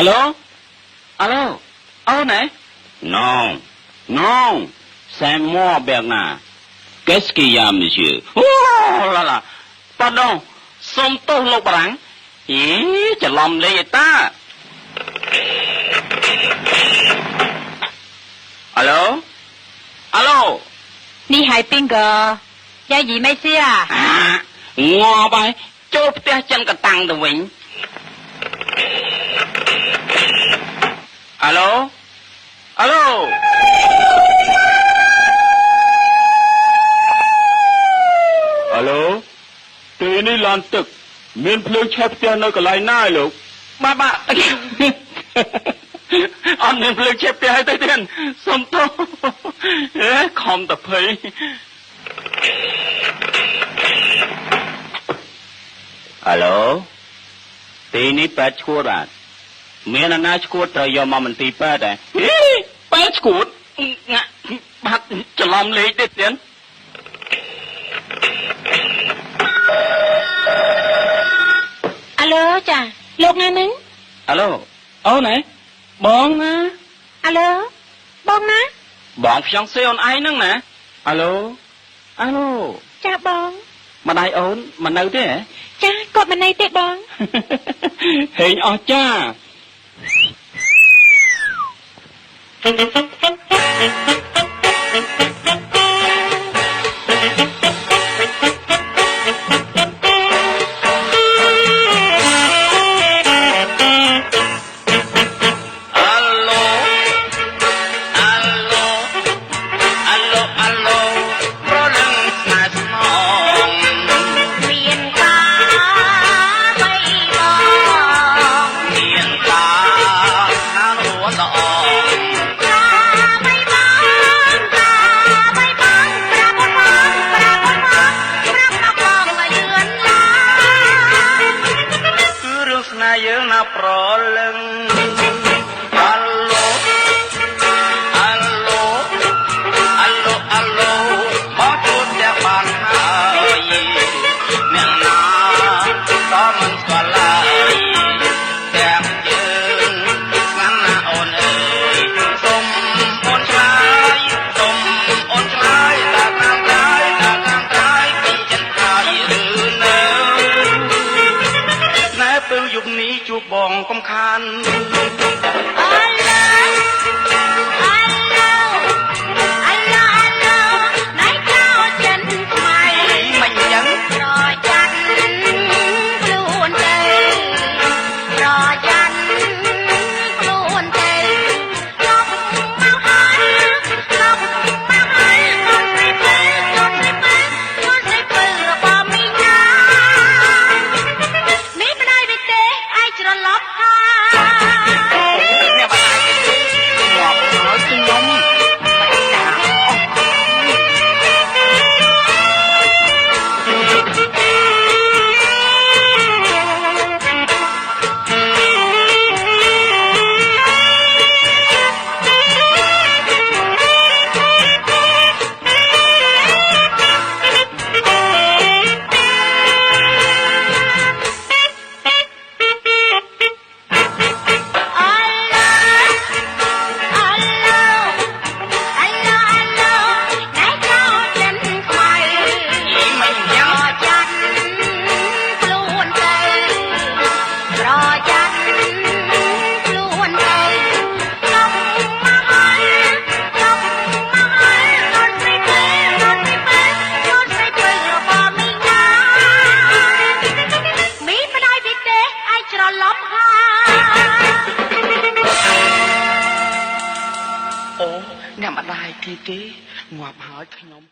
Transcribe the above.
Alo? Alo? Ô này? Non. Non. C'est moi, Bernard. Qu'est-ce qu'il y a, monsieur? Oh là là. Pardon. Xôm tô lộc bảng. Ý, chả lòng lấy ta. Alo? Alo? Ni hai邊個？有gì咩事啊？我吧，做不得真個當的វិញ。Alo? Alo? Alo? Từនេះឡានទឹកមានភ្លើងឆេះផ្ទះនៅកន្លែងណាឯលោកបាទអត់មានភ្លើងឆេះផ្ទះឲ្យទៅទៀតសុំទោសខំតភ័យអាឡូទីនេះប៉ែតឈួតបាទមានអាណាឈួតត្រូវយកមកមន្ទីរប៉ែតដែរប៉ែតឈួតបាត់ច្រឡំលេខទេទៀតអាឡូចាលោកណានឹងអាឡូអូនហ៎បងណាអាឡូបងណាបងផ្សំសេអូនឯងហ្នឹងណាអាឡូអាឡូចាបងម្ដាយអូនមិននៅទេហ៎ចាគាត់មិននៅទេបងហេងអស់ចាយើងណាប្រលឹងអាឡូអាឡូអាឡូអាឡូមកជួបតែបានហើយអ្នកណាក៏មិនស្គាល់ឡើយតែយើងស្ងាត់ណាអូនអើយសុំអូនឆ្លើយសុំអូនឆ្លើយតាតាមកាយតាតាមកាយពីចិនកាយឬនៅណែពេលយុគនេះជួបបងកំខានអ្នកម្ដាយគេងាប់ហើយខ្ញុំ